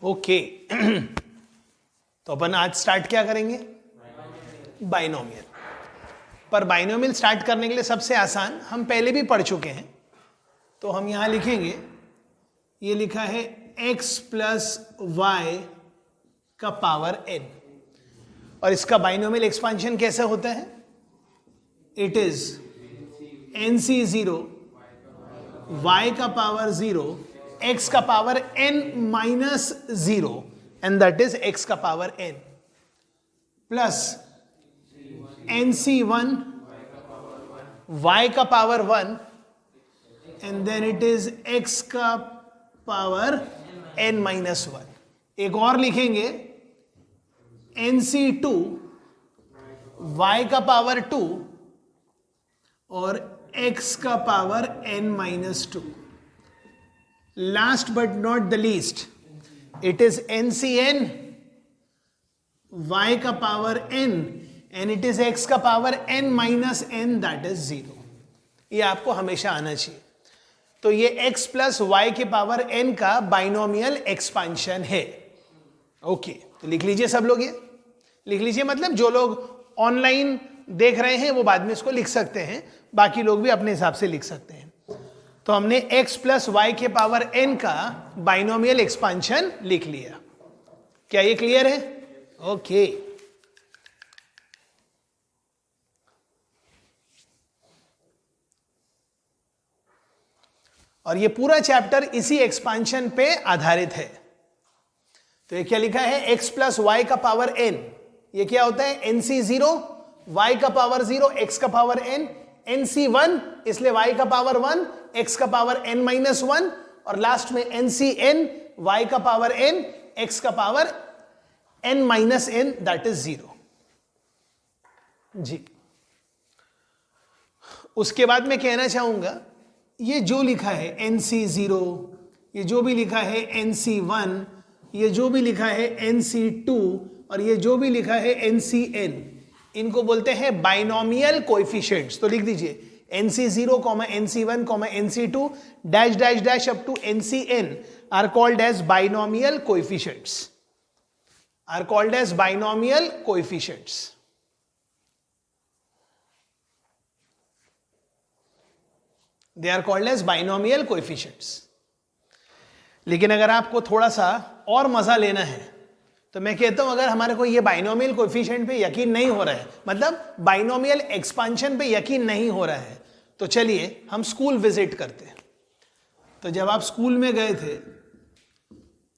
Okay तो अपन आज start क्या करेंगे? बाइनोमियल। पर बाइनोमियल स्टार्ट करने के लिए सबसे आसान हम पहले भी पढ़ चुके हैं, तो हम यहां लिखेंगे, ये लिखा है x प्लस वाई का पावर n, और इसका बाइनोमियल एक्सपांशन कैसे होता है? इट इज nc0 y का पावर 0 x का power n minus 0 and that is x का power n plus nc1 y का power 1 and then it is x का पावर n माइनस 1। एक और लिखेंगे nc2 y का पावर 2 और x का power n minus 2। Last but not the least, it is ncn y का power n and it is x का power n minus n, that is 0। ये आपको हमेशा आना चाहिए। तो ये x प्लस वाई के पावर n का बाइनोमियल एक्सपांशन है। ओके तो लिख लीजिए सब लोग, ये लिख लीजिए, मतलब जो लोग ऑनलाइन देख रहे हैं वो बाद में इसको लिख सकते हैं, बाकी लोग भी अपने हिसाब से लिख सकते हैं। तो हमने x प्लस वाई के पावर n का बाइनोमियल एक्सपांशन लिख लिया। क्या ये क्लियर है? ओके और ये पूरा चैप्टर इसी एक्सपांशन पे आधारित है। तो ये क्या लिखा है? x प्लस वाई का पावर n, ये क्या होता है? nc0 y का पावर 0 x का पावर n, nc1 इसलिए y का पावर 1 x का पावर n माइनस 1, और लास्ट में ncn y का पावर n x का power n minus n, that is 0 जी। उसके बाद मैं कहना चाहूंगा, ये जो लिखा है nc0, ये जो भी लिखा है nc1, ये जो भी लिखा है nc2 और ये जो भी लिखा है ncn, इनको बोलते हैं बाइनोमियल कोएफिशिएंट्स। तो लिख दीजिए nc0, nc1, nc2 dash dash dash up to ncn are called as binomial coefficients, are called as binomial coefficients. They are called as binomial coefficients. लेकिन अगर आपको थोड़ा सा और मजा लेना है तो मैं कहता हूं, अगर हमारे को ये बाइनोमियल कोएफिशिएंट पे यकीन नहीं हो रहा है, मतलब बाइनोमियल एक्सपांशन पे यकीन नहीं हो रहा है, तो चलिए हम स्कूल विजिट करते हैं। तो जब आप स्कूल में गए थे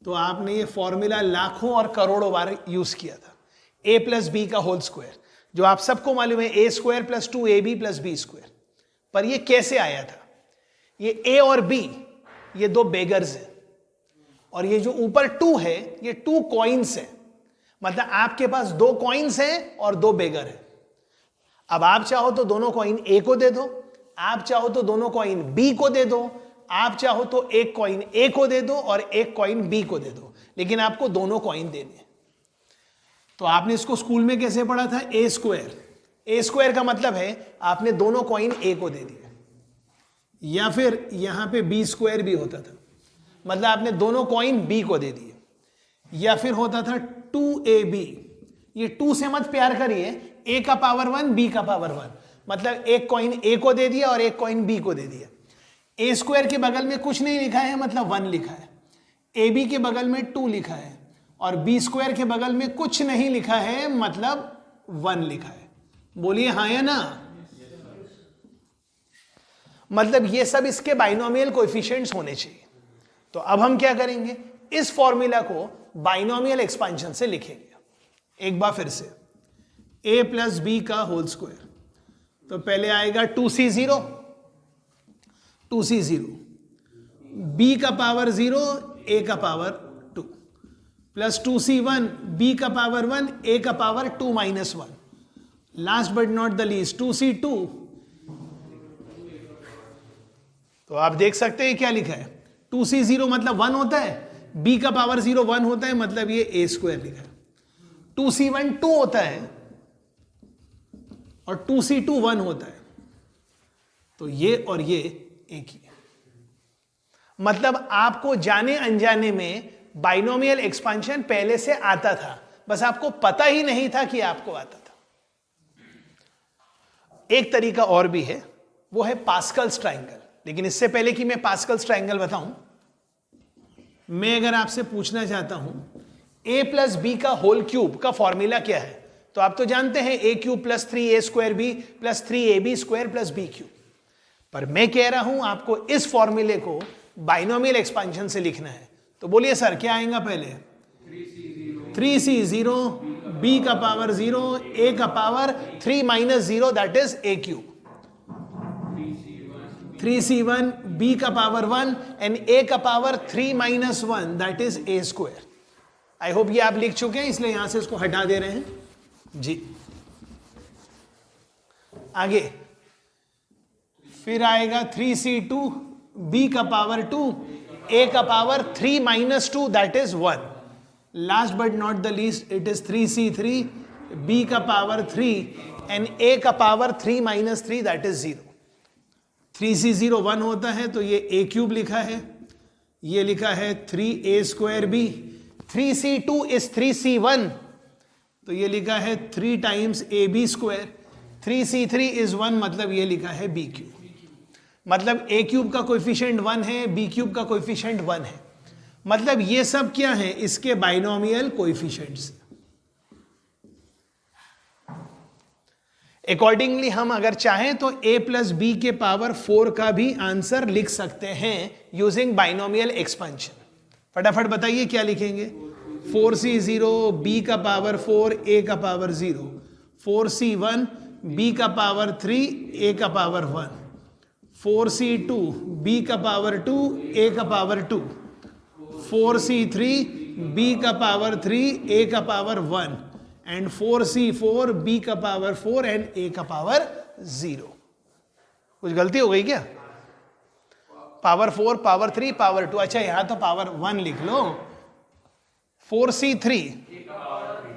तो आपने ये फॉर्मूला लाखों और करोड़ों बार यूज किया था, a प्लस बी का होल स्क्वायर, जो आप सबको मालूम है a square plus 2ab plus B square. पर ये कैसे आया था? ये a और b ये दो बेगर्स हैं, और ये जो ऊपर 2 है ये 2 कॉइन्स है, मतलब आपके पास 2 कॉइन्स हैं और 2 बेगर हैं। अब आप चाहो तो दोनों कॉइन A को दे दो, आप चाहो तो दोनों कॉइन B को दे दो, आप चाहो तो एक कॉइन A को दे दो और एक कॉइन B को दे दो, लेकिन आपको दोनों कॉइन देने। तो आपने इसको स्कूल में कैसे पढ़ा था? A square. A स्क्वायर का मतलब है आपने दोनों कॉइन A को दे दिए, या फिर यहां पे B स्क्वायर भी होता था, मतलब आपने दोनों कॉइन B को दे दिए, या फिर होता था 2ab। ये 2 से मत प्यार करिए, A का पावर 1 B का पावर 1, मतलब एक कॉइन A को दे दिया और एक कॉइन B को दे दिया। A स्क्वायर के बगल में कुछ नहीं लिखा है, मतलब 1 लिखा है, AB के बगल में 2 लिखा है, और B स्क्वायर के बगल में कुछ नहीं लिखा है, मतलब 1 लिखा है। बोलिए हाँ या ना? मतलब ये सब इसके बाइनोमियल कोएफिशिएंट्स होने चाहिए। तो अब हम क्या करेंगे? इस फॉर्मूला को बाइनोमियल एक्सपांशन से लिखेंगे। एक बार फिर से, a प्लस बी का होल स्क्वायर, तो पहले आएगा 2c0, 2c0, b का पावर 0 a का पावर 2, प्लस 2c1 b का पावर 1 a का power 2 minus 1। Last but not the least 2c2, तो आप देख सकते हैं क्या लिखा है? 2c0 मतलब 1 होता है, b का पावर 0 1 होता है, मतलब ये a स्क्वायर लिखा है। 2c1 2 होता है और 2c2 1 होता है, तो ये और ये एक ही है। मतलब आपको जाने अनजाने में बाइनोमियल एक्सपांशन पहले से आता था, बस आपको पता ही नहीं था कि आपको आता था। एक तरीका और भी है, वो है पास्कल्स ट्रायंगल। लेकिन इससे पहले कि मैं पास्कल्स ट्रायंगल बताऊं, मैं अगर आपसे पूछना चाहता हूं a प्लस बी का होल क्यूब का फॉर्मूला क्या है, तो आप तो जानते हैं a cube plus 3a square B plus 3ab square plus B cube. पर मैं कह रहा हूं आपको इस फॉर्मूले को बाइनोमियल एक्सपांशन से लिखना है। तो बोलिए सर क्या आएगा पहले? 3c0 b का पावर 0 a का power 3 minus 0 that is a cube, 3c1 b का पावर 1 एंड a का power 3 minus 1 that is a square. I hope ये आप लिख चुके हैं, इसलिए यहां से इसको हटा दे रहे हैं जी। आगे फिर आएगा 3c2 b का पावर 2 a का power 3 minus 2 that is 1। Last but not the least it is 3c3 b का पावर 3 एंड a का power 3 minus 3 that is 0। 3c0 1 होता है तो ये a क्यूब लिखा है, ये लिखा है 3a square b। 3c2 is 3c1 तो ये लिखा है 3 times ab square. 3c3 is 1 मतलब ये लिखा है b क्यूब। मतलब a क्यूब का कोएफिशिएंट 1 है, b क्यूब का कोएफिशिएंट 1 है। मतलब ये सब क्या है? इसके बाइनोमियल कोएफिशिएंट्स। अकॉर्डिंगली हम अगर चाहें तो a प्लस बी के पावर 4 का भी आंसर लिख सकते हैं यूजिंग बाइनोमियल एक्सपेंशन। फटाफट बताइए क्या लिखेंगे? 4c0 b का पावर 4 a का पावर 0, 4c1 b का पावर 3 a का पावर 1, 4c2 b का पावर 2 a का पावर 2, 4c3 b का पावर 3 a का पावर 1 एंड 4c4 b का पावर 4 एंड a का पावर 0। कुछ गलती हो गई क्या? पावर 4 पावर 3 पावर 2, अच्छा यहां तो पावर 1 लिख लो। 4c3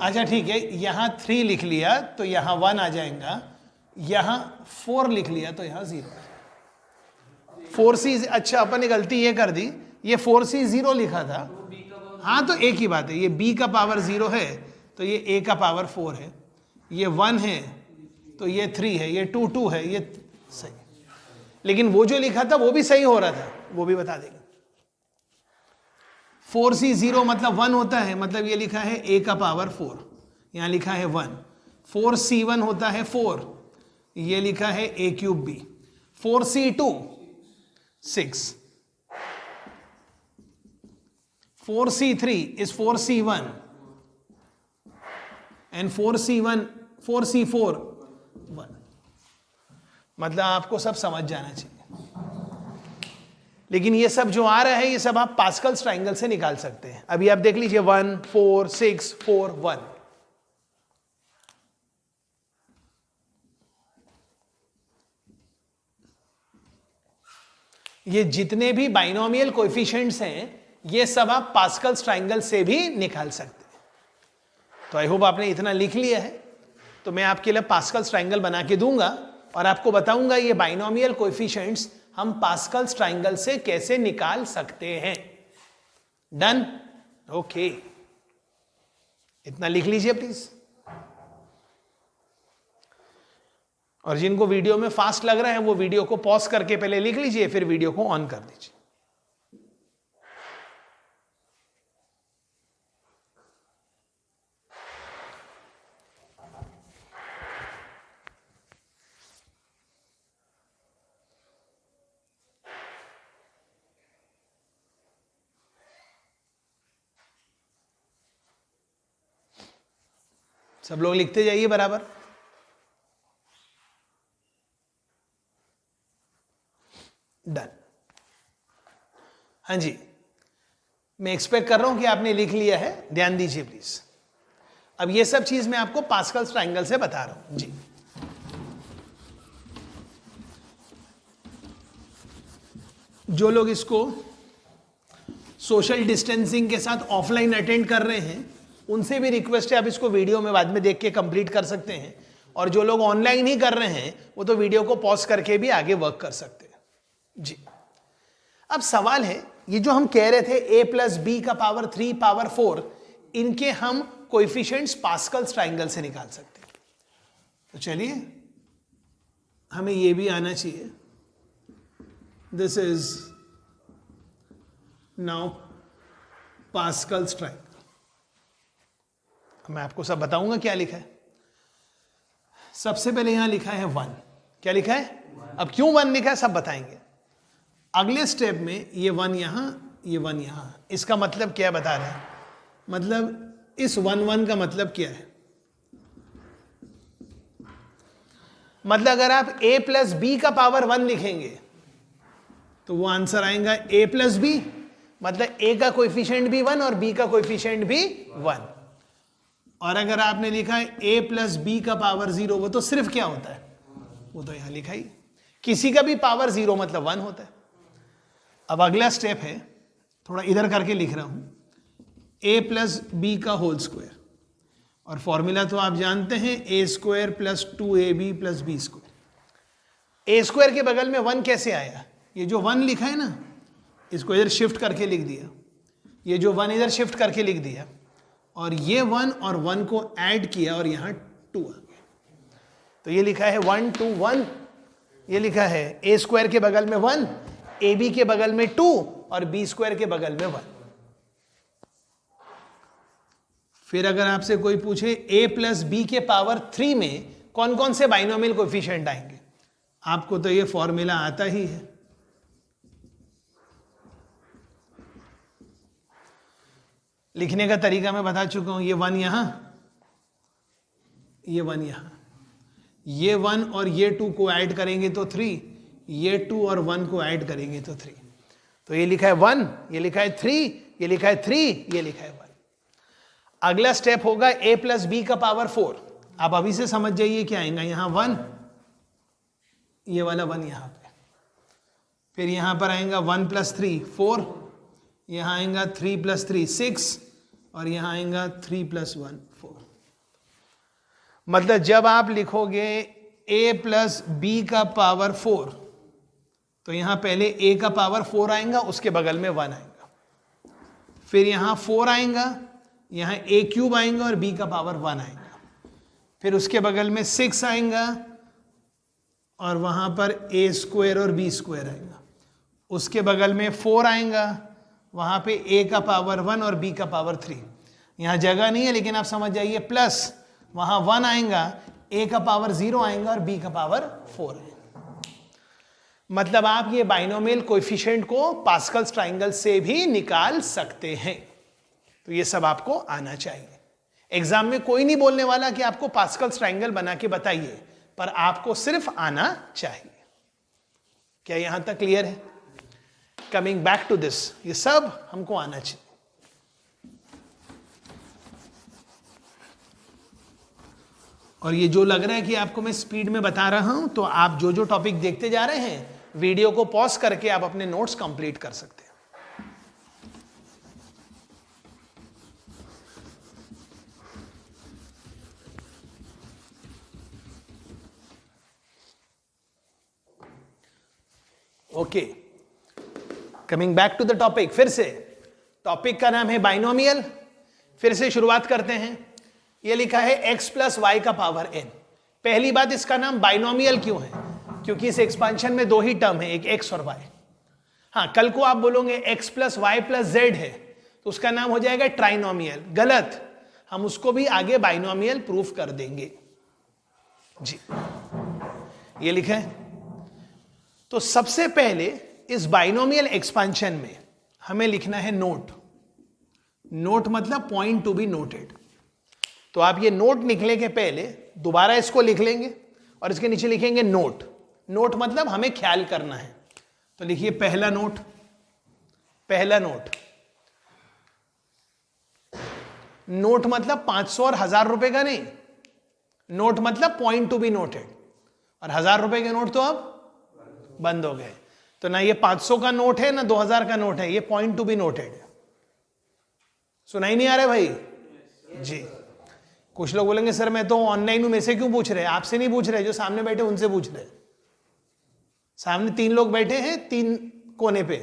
अच्छा ठीक है, यहां 3 लिख लिया तो यहां 1 आ जाएगा, यहां 4 लिख लिया तो यहां 0। 4c अच्छा अपन ने गलती ये कर दी, ये 4c0 लिखा था, हाँ तो एक ही बात है, ये b का पावर 0 है तो ये a का पावर 4 है, ये 1 है तो ये 3 है, ये 2 2 है, ये सही। लेकिन वो जो लिखा था वो भी सही हो रहा था, वो भी बता देंगे। 4c0 मतलब 1 होता है, मतलब ये लिखा है a का पावर 4, यहां लिखा है 1। 4c1 होता है 4, ये लिखा है a cube b। 4c2 6, 4c3 is 4c1 and 4c4 1। मतलब आपको सब समझ जाना चाहिए। लेकिन ये सब जो आ रहा है ये सब आप पास्कल्स ट्रायंगल से निकाल सकते हैं। अभी आप देख लीजिए 1 4 6 4 1। ये जितने भी बाइनोमियल कोएफिशिएंट्स हैं ये सब आप पास्कल्स ट्रायंगल से भी निकाल सकते हैं। तो आई होप आपने इतना लिख लिया है। तो मैं आपके लिए पास्कल्स ट्रायंगल बना के दूंगा और आपको बताऊंगा ये बाइनोमियल कोएफिशिएंट्स हम पास्कल्स ट्रायंगल से कैसे निकाल सकते हैं। डन? ओके, इतना लिख लीजिए प्लीज। और जिनको वीडियो में फास्ट लग रहा है वो वीडियो को पॉज करके पहले लिख लीजिए, फिर वीडियो को ऑन कर दीजिए। सब लोग लिखते जाइए बराबर। डन। हाँ जी, मैं एक्सपेक्ट कर रहा हूं कि आपने लिख लिया है, ध्यान दीजिए प्लीज। अब ये सब चीज मैं आपको पास्कल्स ट्रायंगल से बता रहा हूं जी। जो लोग इसको सोशल डिस्टेंसिंग के साथ ऑफलाइन अटेंड कर रहे हैं उनसे भी रिक्वेस्ट है, आप इसको वीडियो में बाद में देख के कंप्लीट कर सकते हैं। और जो लोग ऑनलाइन ही कर रहे हैं वो तो वीडियो को पॉज करके भी आगे वर्क कर सकते हैं जी। अब सवाल है ये जो हम कह रहे थे a प्लस बी का पावर 3 पावर 4, इनके हम कोएफिशिएंट्स पास्कल्स ट्राइंगल से निकाल सकते हैं। तो चलिए हमें ये भी आना चाहिए। This is now Pascal's triangle. मैं आपको सब बताऊंगा क्या लिखा है। सबसे पहले यहां लिखा है 1। क्या लिखा है? अब क्यों 1 लिखा है सब बताएंगे। अगले स्टेप में ये 1 यहां, ये 1 यहां। इसका मतलब क्या बता रहा है? मतलब इस 1 1 का मतलब क्या है? मतलब अगर आप a प्लस बी का पावर 1 लिखेंगे तो वो आंसर आएगा a प्लस बी, मतलब a का कोएफिशिएंट भी 1 और b का कोएफिशिएंट भी 1। और अगर आपने लिखा है a प्लस बी का पावर 0, वो तो सिर्फ क्या होता है? वो तो यहां लिखा ही, किसी का भी पावर 0 मतलब 1 होता है। अब अगला स्टेप है, थोड़ा इधर करके लिख रहा हूं, a प्लस बी का होल स्क्वायर। और फॉर्मूला तो आप जानते हैं, a square plus 2ab plus B square. a square के बगल में 1 कैसे आया? ये जो 1 लिखा है ना, इसको इधर शिफ्ट करके लिख दिया, ये जो 1 इधर शिफ्ट करके लिख दिया, और ये 1 और 1 को ऐड किया और यहां 2 आ गया। तो ये लिखा है 1 2 1। ये लिखा है a स्क्वायर के बगल में 1, ab के बगल में 2 और b स्क्वायर के बगल में 1। फिर अगर आपसे कोई पूछे a प्लस बी के पावर 3 में कौन कौन से बाइनोमियल कोएफिशिएंट आएंगे, आपको तो ये फॉर्मूला आता ही है। लिखने का तरीका मैं बता चुका हूं, ये 1 यहां, ये 1 यहां, ये 1 और ये 2 को ऐड करेंगे तो 3, ये 2 और 1 को ऐड करेंगे तो 3। तो ये लिखा है 1, ये लिखा है 3, ये लिखा है 3, ये लिखा है 1। अगला स्टेप होगा a प्लस बी का पावर 4। आप अभी से समझ जाइए क्या आएगा, यहां 1, ये वाला 1 यहां पे, फिर यहां पर आएगा 1 प्लस 3 4, यहां आएगा 3 प्लस 3 6, और यहां आएगा 3 प्लस 1 4। मतलब जब आप लिखोगे a प्लस बी का पावर 4, तो यहां पहले a का पावर 4 आएगा, उसके बगल में 1 आएगा, फिर यहां 4 आएगा, यहां a क्यूब आएगा और b का पावर 1 आएगा, फिर उसके बगल में 6 आएगा और वहां पर a स्क्वायर और b स्क्वायर आएगा, उसके बगल में 4 आएगा, वहां पे a का पावर 1 और b का पावर 3। यहां जगह नहीं है लेकिन आप समझ जाइए, प्लस वहां 1 आएगा, a का पावर 0 आएगा और b का पावर 4 आएगा। मतलब आप ये बाइनोमियल कोएफिशिएंट को पास्कल्स ट्राइंगल से भी निकाल सकते हैं। तो ये सब आपको आना चाहिए। एग्जाम में कोई नहीं बोलने वाला कि आपको पास्कल्स ट्राइंगल बना के बताइए, पर आपको सिर्फ आना चाहिए। क्या यहां तक क्लियर है? कमिंग बैक टू दिस, ये सब हमको आना चाहिए। और ये जो लग रहा है कि आपको मैं स्पीड में बता रहा हूं, तो आप जो जो टॉपिक देखते जा रहे हैं, वीडियो को पॉज करके आप अपने नोट्स कंप्लीट कर सकते हैं। Okay, coming back to the topic. फिर से टॉपिक का नाम है बाइनोमियल। फिर से शुरुआत करते हैं। ये लिखा है x प्लस वाई का पावर n। पहली बात, इसका नाम बाइनोमियल क्यों है? क्योंकि इस एक्सपांशन में 2 ही टर्म है, एक x और y। हाँ, कल को आप बोलोगे x plus Y plus z है, तो उसका नाम हो जाएगा ट्राइनोमियल। गलत, हम उसको भी आगे बाइनोमियल प्रूफ कर देंगे जी। ये लिखा है। तो सबसे पहले इस बाइनोमियल एक्सपांशन में हमें लिखना है नोट। नोट मतलब पॉइंट टू बी नोटेड। तो आप ये नोट निकलने के पहले दोबारा इसको लिख लेंगे और इसके नीचे लिखेंगे नोट। नोट मतलब हमें ख्याल करना है। तो लिखिए पहला नोट। पहला नोट, नोट मतलब 500 और 1000 रुपए का नहीं। नोट मतलब पॉइंट टू बी नोटेड। और 1000 रुपए के नोट तो अब बंद हो गए। तो ना ये 500 का नोट है ना 2000 का नोट है, ये पॉइंट टू बी नोटेड है। सुनाई नहीं आ रहा भाई जी? कुछ लोग बोलेंगे सर मैं तो ऑनलाइन हूं, में से क्यों पूछ रहे हैं? आपसे नहीं पूछ रहे, जो सामने बैठे उनसे पूछ रहे। सामने 3 लोग बैठे हैं 3 कोने पे,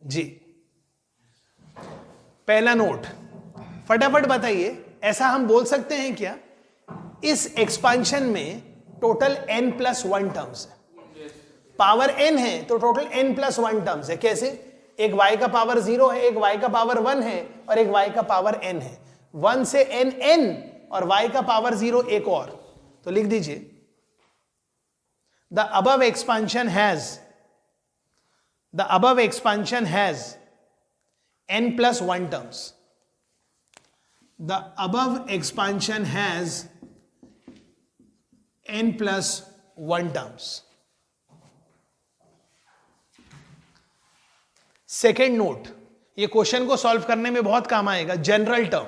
जी, पहला नोट फटाफट बताइए, ऐसा हम बोल सकते हैं क्या इस एक्सपांशन में टोटल n+1 टर्म्स है? पावर n है तो टोटल n+1 टर्म्स है। कैसे? एक y का पावर 0 है, एक y का पावर 1 है और एक y का पावर n है। 1 से n और y का पावर 0 एक और, तो लिख दीजिए the above expansion has n+1 terms. The above expansion has n+1 terms. Second note, ये क्वेश्चन को सॉल्व करने में बहुत काम आएगा। जनरल टर्म,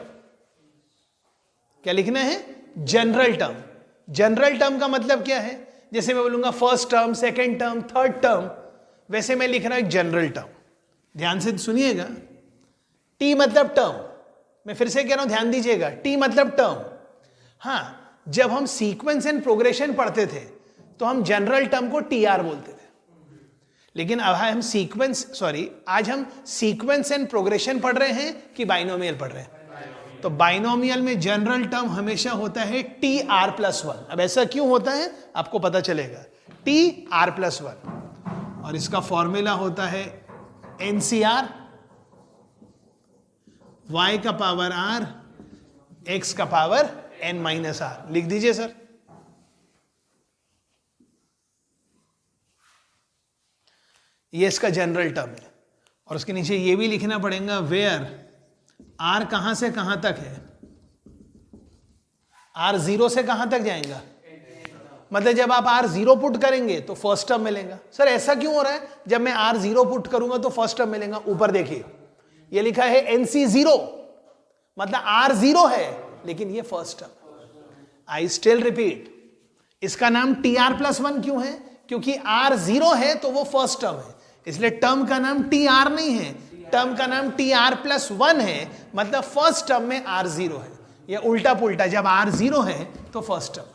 क्या लिखना है? General term. जनरल टर्म का मतलब क्या है? जैसे मैं बोलूंगा first term, second term, third term, वैसे मैं लिख रहा हूं एक जनरल टर्म। ध्यान से सुनिएगा, टी मतलब टर्म, मैं फिर से कह रहा हूं ध्यान दीजिएगा, टी मतलब टर्म। हां, जब हम सीक्वेंस एंड प्रोग्रेशन पढ़ते थे तो हम जनरल टर्म को टीआर बोलते थे, लेकिन अब हम आज हम सीक्वेंस एंड प्रोग्रेशन पढ़ रहे हैं कि बाइनोमियल पढ़ रहे हैं। तो बाइनोमियल में जनरल टर्म हमेशा होता है TR+1। अब ऐसा क्यों होता है आपको पता चलेगा, TR+1, और इसका फॉर्मूला होता है NCR, y का पावर r, x का पावर n-r। लिख दीजिए सर। ये इसका जनरल टर्म है, और उसके नीचे ये भी लिखना पड़ेगा वेयर r कहां से कहां तक है? r 0 से कहां तक जाएगा? मतलब जब आप r0 पुट करेंगे तो फर्स्ट टर्म मिलेगा। सर ऐसा क्यों हो रहा है? जब मैं r0 पुट करूंगा तो फर्स्ट टर्म मिलेगा। ऊपर देखिए ये लिखा है NC0, मतलब R0 है लेकिन ये first term. I still repeat, इसका नाम TR+1 क्यों है? क्योंकि R0 है तो वो फर्स्ट टर्म है, इसलिए टर्म का नाम TR नहीं है, टर्म का नाम TR+1 है, मतलब फर्स्ट टर्म में R0 है। ये उल्टा पुल्टा, जब R0 है तो फर्स्ट टर्म,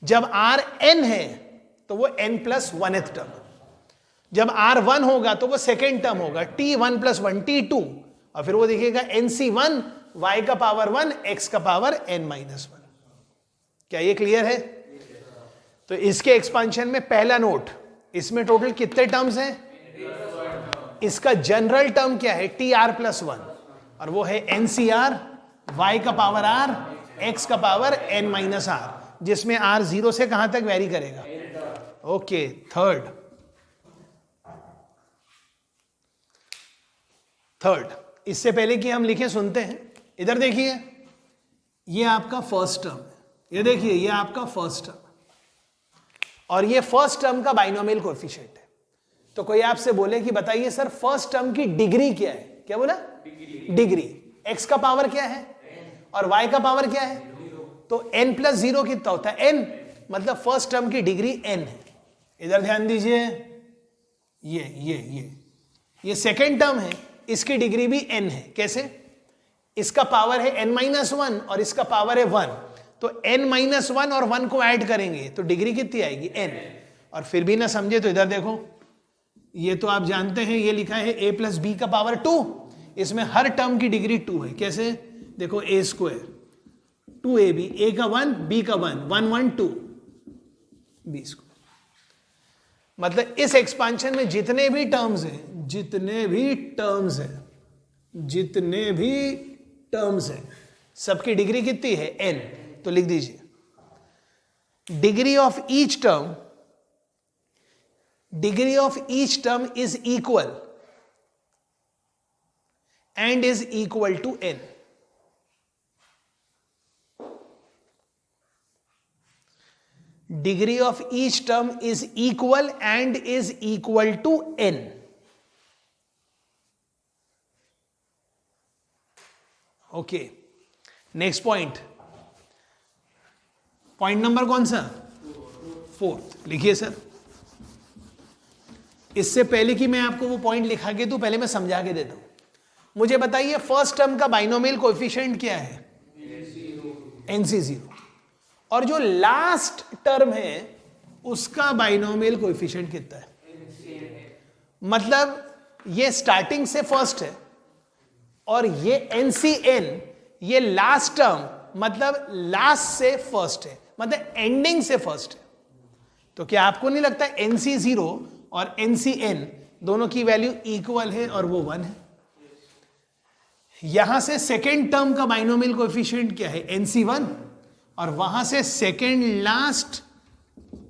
जब Rn है तो वो n+1th टर्म, जब R1 होगा तो वो सेकेंड टर्म होगा, T1+1 T2, और फिर वो देखिएगा NC1, y का पावर 1, x का पावर n-1। क्या ये क्लियर है? तो इसके एक्सपांशन में पहला नोट, इसमें टोटल कितने टर्म्स हैं? इसका जनरल टर्म क्या है? TR+1, और वो है NCR, y का पावर r, x का पावर n-r, जिसमें r 0 से कहां तक वेरी करेगा? ओके, थर्ड, इससे पहले कि हम लिखें सुनते हैं। इधर देखिए, ये आपका फर्स्ट टर्म है, ये देखिए ये आपका फर्स्ट टर्म, और ये फर्स्ट टर्म का बाइनोमियल कोएफिशिएंट है। तो कोई आपसे बोले कि बताइए सर फर्स्ट टर्म की डिग्री क्या है? क्या बोला? डिग्री। x का पावर क्या है और y का पावर क्या है? तो n+0 कितना होता है? n, मतलब फर्स्ट टर्म की डिग्री n है। इधर ध्यान दीजिए, ये सेकेंड टर्म है, इसकी डिग्री भी n है। कैसे? इसका पावर है n-1 और इसका पावर है 1, तो n-1 और 1 को ऐड करेंगे तो डिग्री कितनी आएगी? n। और फिर भी ना समझे तो इधर देखो, ये तो आप जानते हैं, ये लिखा है a+b का पावर 2, इसमें हर टर्म की डिग्री 2 है। कैसे? देखो a², 2ab, a का 1, b का 1, 1 1 2, b²। मतलब इस एक्सपांशन में जितने भी टर्म्स हैं, सबकी डिग्री कितनी है? n। तो लिख दीजिए degree of each term is equal and is equal to n। Degree of each term is equal and is equal to n। Okay, next point number कौन सा? 4th। लिखिए सर। इससे पहले कि मैं आपको वो पॉइंट लिखा के दूं, पहले मैं समझा के देता हूं। मुझे बताइए फर्स्ट टर्म का बाइनोमियल कोएफिशिएंट क्या है? NC0। और जो लास्ट टर्म है उसका बाइनोमियल कोएफिशिएंट कितना है? मतलब ये स्टार्टिंग से फर्स्ट है और ये NCN ये लास्ट टर्म मतलब लास्ट से फर्स्ट है, मतलब एंडिंग से फर्स्ट है। तो क्या आपको नहीं लगता NC0 और NCN दोनों की वैल्यू इक्वल है और वो 1 है? यहां से सेकेंड टर्म का बाइनोमियल कोएफिशिएंट क्या है? NC1, और वहां से सेकेंड लास्ट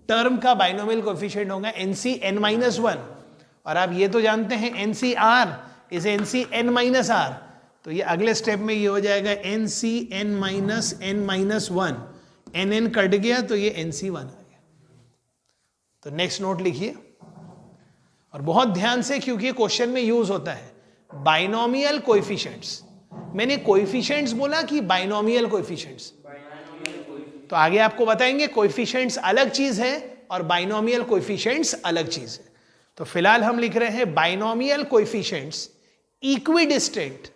टर्म का बाइनोमियल कोएफिशिएंट होगा NCn-1। और आप ये तो जानते हैं NCR इज NCn-R, तो ये अगले स्टेप में ये हो जाएगा NCn-n-1, NN कट गया तो ये NC1 आ गया। तो नेक्स्ट नोट लिखिए और बहुत ध्यान से, क्योंकि क्वेश्चन में यूज होता है बाइनोमियल कोएफिशिएंट्स। मैंने कोएफिशिएंट्स बोला कि बाइनोमियल कोएफिशिएंट्स? तो आगे आपको बताएंगे कोएफिशिएंट्स अलग चीज है और बाइनोमियल कोएफिशिएंट्स अलग चीज है। तो फिलहाल हम लिख रहे हैं binomial coefficients equidistant,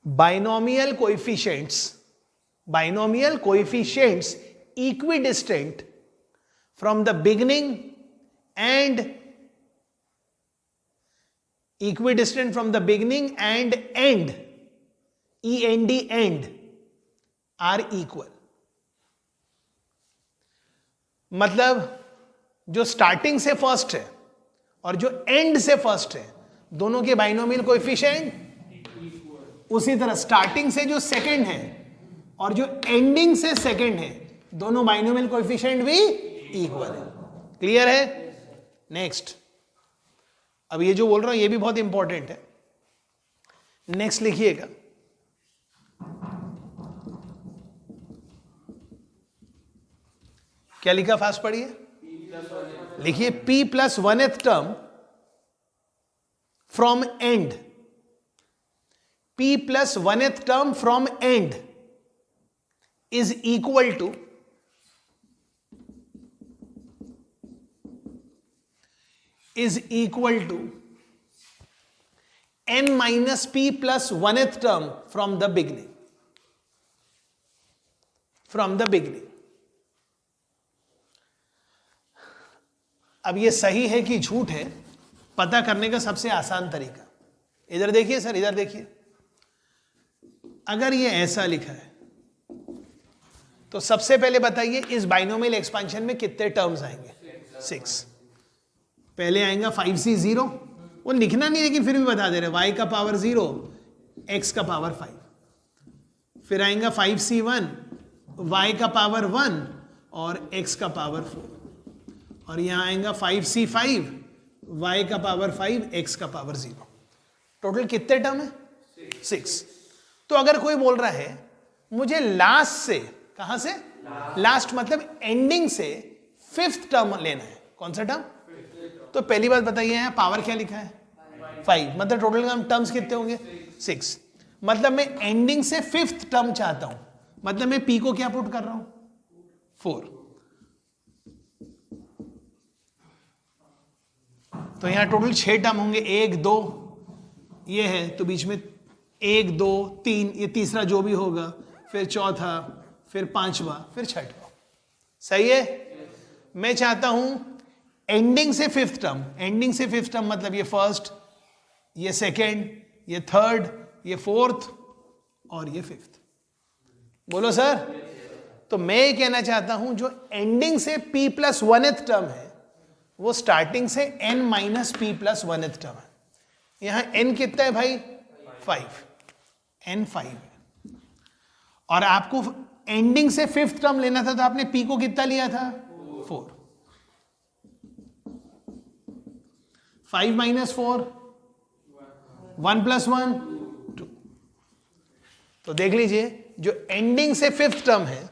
binomial coefficients equidistant from the beginning and equidistant from the beginning and end, end are equal। मतलब जो स्टार्टिंग से फर्स्ट है और जो एंड से फर्स्ट है दोनों के बाइनोमियल कोएफिशिएंट उसी तरह स्टार्टिंग से जो सेकंड है और जो एंडिंग से सेकंड है दोनों बाइनोमियल कोएफिशिएंट भी इक्वल है। क्लियर है? नेक्स्ट, अब ये जो बोल रहा हूं ये भी बहुत इंपॉर्टेंट है। नेक्स्ट लिखिएगा, क्या लिखा? फास्ट पढ़िए, लिखिए P+1th term from end, P+1th term from end is equal to n-p+1th term from the beginning, अब ये सही है कि झूठ है पता करने का सबसे आसान तरीका, इधर देखिए सर, इधर देखिए, अगर ये ऐसा लिखा है तो सबसे पहले बताइए इस बाइनोमियल एक्सपेंशन में कितने टर्म्स आएंगे? 6। पहले आएगा 5c0, वो लिखना नहीं लेकिन फिर भी बता दे रहे, y का पावर 0 x का पावर 5, फिर आएगा 5c1 y का पावर 1 और x का पावर 4, और यहां आएगा 5c5 y का पावर 5 x का पावर 0। टोटल कितने टर्म है? 6। तो अगर कोई बोल रहा है मुझे लास्ट से, कहां से? लास्ट मतलब एंडिंग से 5th टर्म लेना है, कौन सा टर्म? तो पहली बात बताइए यहां पावर क्या लिखा है? 5, मतलब टोटल टर्म्स कितने होंगे? 6। मतलब मैं एंडिंग से 5th टर्म चाहता हूं, मतलब मैं p को क्या पुट कर रहा हूं? 4। तो यहां टोटल 6 टर्म होंगे, 1 2 ये है, तो बीच में 1 2 3, ये तीसरा जो भी होगा, फिर चौथा, फिर पांचवा, फिर छठवा। सही है? मैं चाहता हूं एंडिंग से 5th टर्म, एंडिंग से 5th टर्म मतलब ये फर्स्ट, ये सेकेंड, ये थर्ड, ये 4th और ये 5th। बोलो सर। तो मैं ये कहना चाहता हूं जो एंडिंग से P+1th टर्म है वो स्टार्टिंग से n-p+1th टर्म है। यहां n कितना है भाई? 5, n 5 है। और आपको एंडिंग से 5th टर्म लेना था तो आपने p को कितना लिया था? 4। 5 - 4 1 + 1 2। तो देख लीजिए जो एंडिंग से 5th टर्म है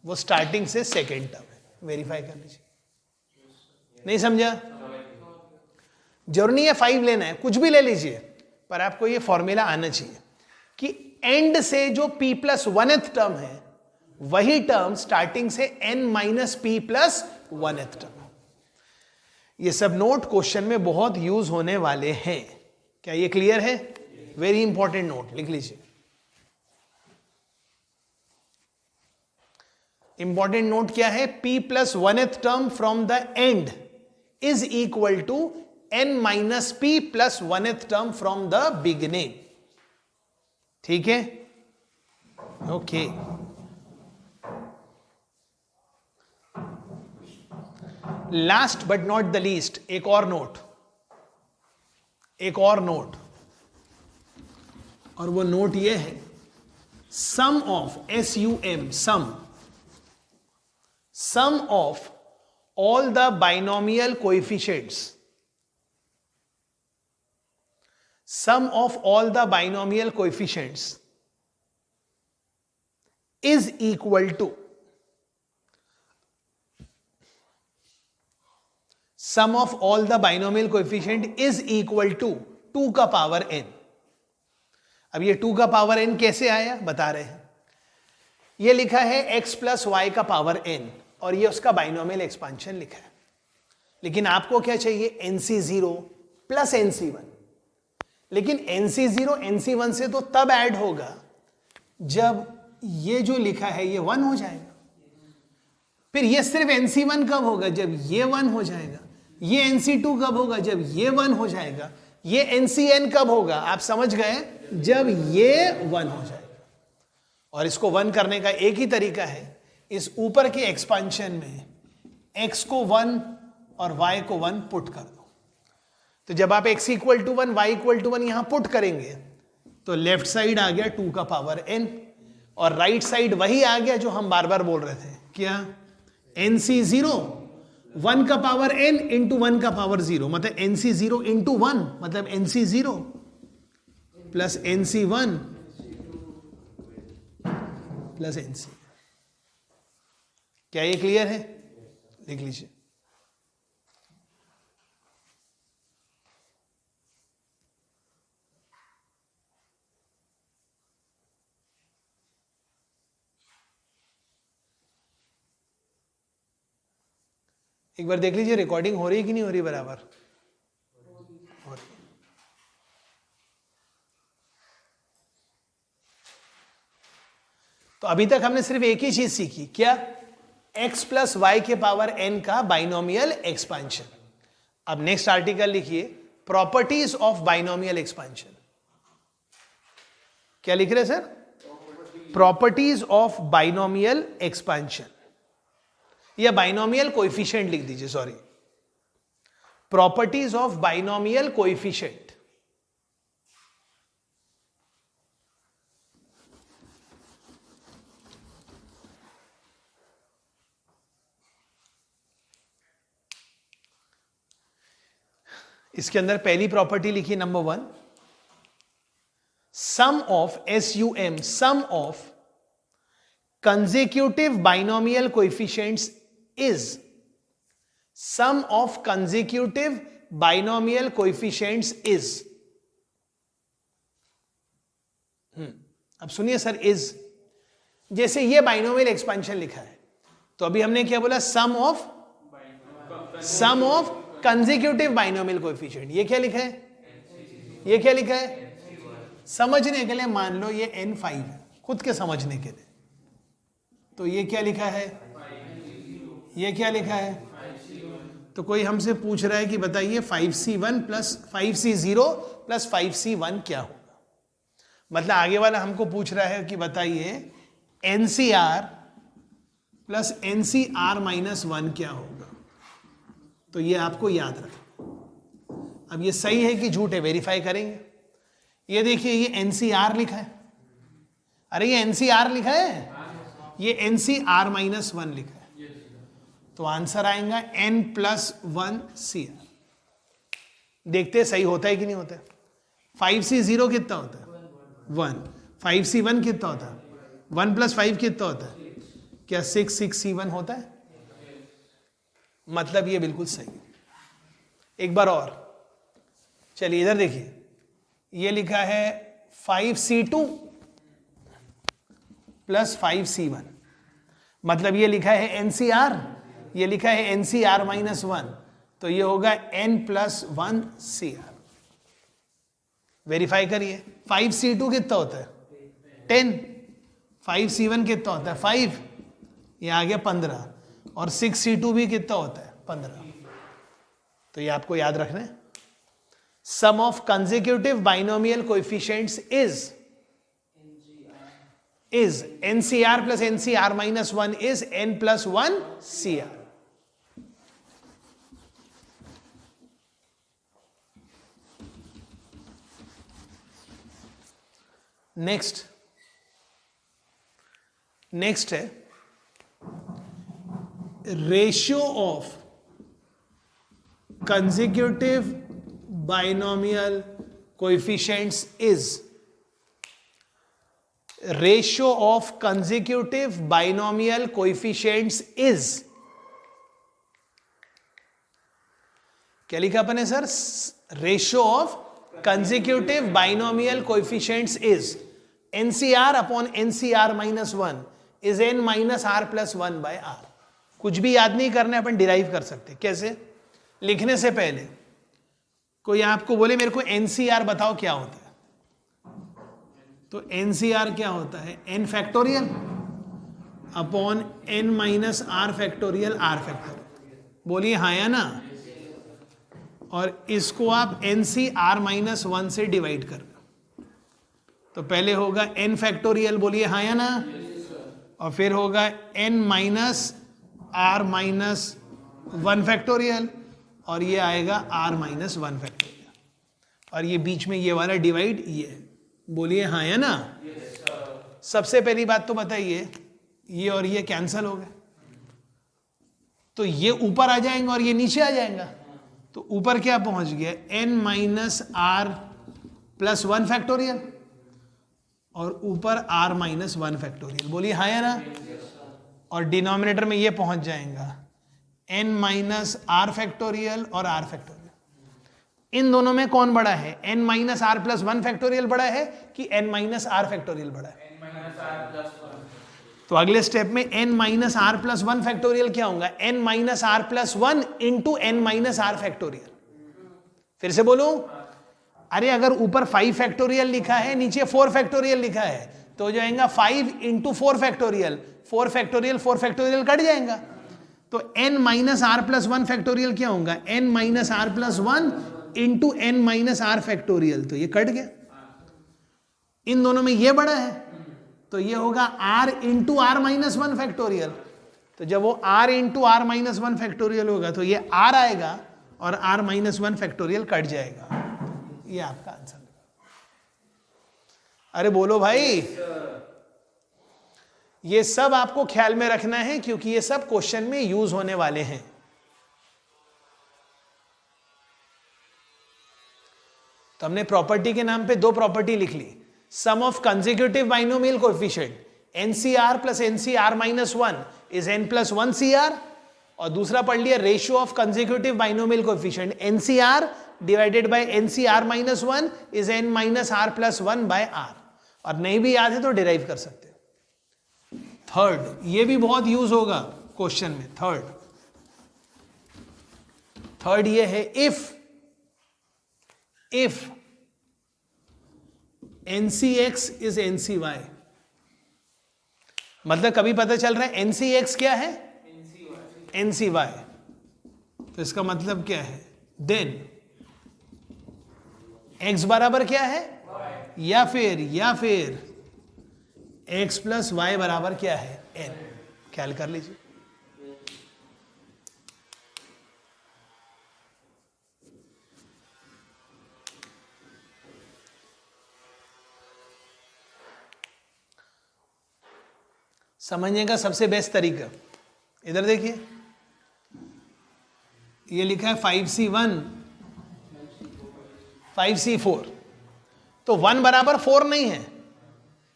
वो स्टार्टिंग से 2nd टर्म है। वेरीफाई कर लीजिए। नहीं समझा? जरूरी है 5 लेना है, कुछ भी ले लीजिए, पर आपको ये फॉर्मूला आना चाहिए कि एंड से जो P+1th टर्म है वही टर्म स्टार्टिंग से n-p+1th टर्म। ये सब नोट क्वेश्चन में बहुत यूज होने वाले हैं। क्या ये क्लियर है? वेरी इंपॉर्टेंट नोट लिख लीजिए। इंपॉर्टेंट नोट क्या है? P+1th term from the end is equal to n minus p plus 1th term from the beginning. ठीक है, okay. Last but not the least, एक और नोट, और वो नोट ये है, sum of SUM, sum of all the binomial coefficients, sum of all the binomial coefficients is equal to sum of all the binomial coefficient is equal to 2 का power n. अब ये 2 का power n कैसे आया बता रहे हैं. ये लिखा है x प्लस वाई का पावर n और ये उसका बाइनोमियल एक्सपांशन लिखा है. लेकिन आपको क्या चाहिए, NC0 प्लस NC1. लेकिन NC0 NC1 से तो तब ऐड होगा जब ये जो लिखा है ये 1 हो जाएगा. फिर ये सिर्फ NC1 कब होगा, जब ये 1 हो जाएगा. ये NC2 कब होगा, जब ये 1 हो जाएगा. ये NCN कब होगा, आप समझ गए, जब ये 1 हो जाएगा. और इसको 1 करने का एक ही तरीका है, इस ऊपर के एक्सपांशन में x को 1 और y को 1 पुट कर दो. तो जब आप x equal to 1 y equal to 1 यहां पुट करेंगे तो लेफ्ट साइड आ गया 2 का पावर n और राइट साइड वही आ गया जो हम बार बार बोल रहे थे, क्या, NC0 1 का पावर n इंटू 1 का पावर 0, मतलब NC0 इंटू 1 मतलब NC0 plus NC1 plus NC. क्या ये क्लियर है, लिख लीजिए. एक बार देख लीजिए रिकॉर्डिंग हो रही है कि नहीं हो रही बराबर. हो रही. तो अभी तक हमने सिर्फ एक ही चीज सीखी, क्या, x प्लस वाई के पावर n का बाइनोमियल एक्सपांशन. अब नेक्स्ट आर्टिकल लिखिए, प्रॉपर्टीज ऑफ बाइनोमियल एक्सपांशन. क्या लिख रहे sir, properties of binomial expansion या बाइनोमियल कोएफिशिएंट लिख दीजिए, sorry, properties of binomial coefficient. इसके अंदर पहली प्रॉपर्टी लिखी number 1, sum of SUM, sum of consecutive binomial coefficients is sum of consecutive binomial coefficients is. अब सुनिए सर, is जैसे ये बाइनोमियल एक्सपांशन लिखा है तो अभी हमने क्या बोला, सम ऑफ कंसेक्यूटिव बाइनोमियल कोएफिशिएंट. ये क्या लिखा है, ये क्या लिखा है, समझने के लिए मान लो ये N5 है, खुद के समझने के लिए. तो ये क्या लिखा है, ये क्या लिखा है. तो कोई हमसे पूछ रहा है कि बताइए 5C1 plus 5C0 plus 5C1 क्या होगा. मतलब आगे वाला हमको पूछ रहा है कि बताइए NCR प्लस NCR माइनस 1 क्या होगा. तो ये आपको याद रखें. अब ये सही है कि झूठ है वेरीफाई करेंगे. ये देखिए ये NCR लिखा है, अरे ये NCR लिखा है, ये NCR माइनस 1 लिखा है. तो आंसर आएगा N प्लस 1 CR. देखते हैं सही होता है कि नहीं होता है. 5C0 कितना होता है, 1. 5C1 कितना होता है, 1 प्लस 5 कितना होता है, क्या 6C1 होता है. मतलब ये बिल्कुल सही है. एक बार और चलिए इधर देखिए, ये लिखा है 5C2 प्लस 5C1, मतलब ये लिखा है NCR, ये लिखा है NCR माइनस 1, तो ये होगा N प्लस 1 CR. वेरीफाई करिए. 5C2 कितना होता है, 10. 5C1 कितना होता है, 5. ये आ गया 15. और 6C2 भी कितना होता है, 15. तो ये आपको याद रखना है. Sum of consecutive binomial coefficients is NCR plus NCR minus 1 is N plus 1 CR. Next है ratio of consecutive binomial coefficients is ratio of consecutive binomial coefficients is क्या लिखा अपन ने sir? Ratio of consecutive binomial coefficients is NCR upon NCR minus 1 is N minus R plus 1 by R. कुछ भी याद नहीं करना, अपन derive कर सकते. कैसे? लिखने से पहले कोई आपको बोले मेरे को NCR बताओ क्या होता है, तो NCR क्या होता है? N factorial upon N minus R factorial R factorial. बोलिए हाँ या ना? और इसको आप NCR माइनस 1 से डिवाइड कर, तो पहले होगा N फैक्टोरियल, बोलिए हाँ या ना? और फिर होगा N minus R minus 1 factorial, और ये आएगा R माइनस 1 फैक्टोरियल, और ये बीच में ये वाला डिवाइड ये है. बोलिए हाँ या ना? सबसे पहली बात तो बताइए, ये और ये कैंसल हो गए, तो ये ऊपर आ जाएंगे और ये नीचे आ जाएगा. तो ऊपर क्या पहुंच गया? N minus R plus 1 factorial, और ऊपर R माइनस 1 फैक्टोरियल. बोलिए हाँ या ना? और डिनोमिनेटर में ये पहुंच जाएगा N माइनस R फैक्टोरियल और R फैक्टोरियल. इन दोनों में कौन बड़ा है? N minus R plus 1 factorial बड़ा है कि N माइनस R फैक्टोरियल बड़ा है? तो अगले स्टेप में N minus R plus 1 factorial क्या होगा? N minus R plus 1 into N minus R factorial. फिर से बोलूं, अरे अगर ऊपर 5 फैक्टोरियल लिखा है, नीचे 4 फैक्टोरियल लिखा है, तो हो जाएगा 5 इंटू 4 फैक्टोरियल. 4 फैक्टोरियल कट जाएगा. तो N minus R plus 1 factorial क्या होगा? N minus R plus 1 into N minus R factorial. तो ये कट गया. इन दोनों में ये बड़ा है, तो ये होगा R into R minus 1 factorial. तो जब वो R into R minus 1 factorial होगा, तो ये R आएगा और R माइनस 1 फैक्टोरियल कट जाएगा. ये आपका आंसर. अरे बोलो भाई, ये सब आपको ख्याल में रखना है, क्योंकि ये सब क्वेश्चन में यूज होने वाले हैं. तो हमने प्रॉपर्टी के नाम पे 2 प्रॉपर्टी लिख ली. Sum of consecutive binomial coefficient NCR plus NCR minus 1 is N plus 1 CR, और दूसरा पढ़ लिया ratio of consecutive binomial coefficient NCR divided by NCR minus 1 is N minus R plus 1 by R. और नहीं भी याद है तो डिराइव कर सकते हो. थर्ड, ये भी बहुत यूज होगा क्वेश्चन में. थर्ड ये है, if NCX is NCY. मतलब कभी पता चल रहा है NCX क्या है? NCY. तो इसका मतलब क्या है? देन X बराबर क्या है? या फिर X प्लस Y बराबर क्या है? N. ख्याल कर लीजिए. समझने का सबसे बेस्ट तरीका, इधर देखिए, ये लिखा है 5C1 5C4. तो 1 बराबर 4 नहीं है,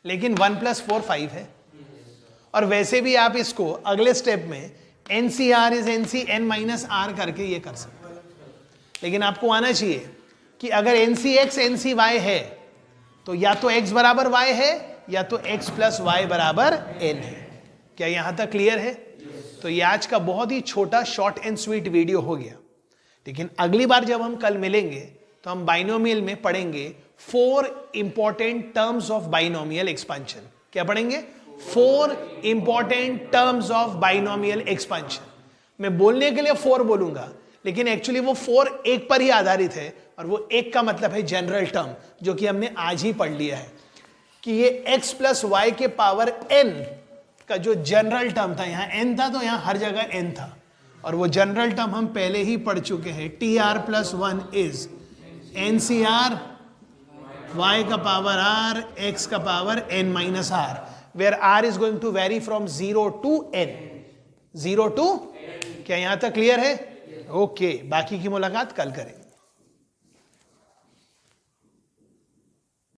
लेकिन 1 प्लस 4 5 है. और वैसे भी आप इसको अगले स्टेप में NCR is NC N minus R करके ये कर सकते हैं. लेकिन आपको आना चाहिए कि अगर NCX NCY है, तो या तो X बराबर Y है, या तो X प्लस Y बराबर N है. क्या यहां तक क्लियर है? तो ये आज का बहुत ही छोटा शॉर्ट एंड स्वीट वीडियो हो गया. लेकिन अगली बार जब हम कल मिलेंगे, तो हम बाइनोमियल में पढ़ेंगे 4 important terms of binomial expansion. क्या पढ़ेंगे? 4 important terms of binomial expansion. मैं बोलने के लिए 4 बोलूंगा, लेकिन एक्चुअली वो 4 एक पर ही आधारित है, और वो एक का मतलब है जनरल टर्म, जो कि हमने आज ही पढ़ लिया है कि ये x प्लस वाई के पावर n का जो जनरल टर्म था, यहाँ n था तो यहाँ हर जगह n था, और वो जनरल टर्म हम पहले ही पढ़ चुके हैं। T R plus 1 is N C R y का पावर r x का power n minus r, where r is going to vary from 0 to n, 0 to, क्या यहां तक क्लियर है? ओके, बाकी की मुलाकात कल करें।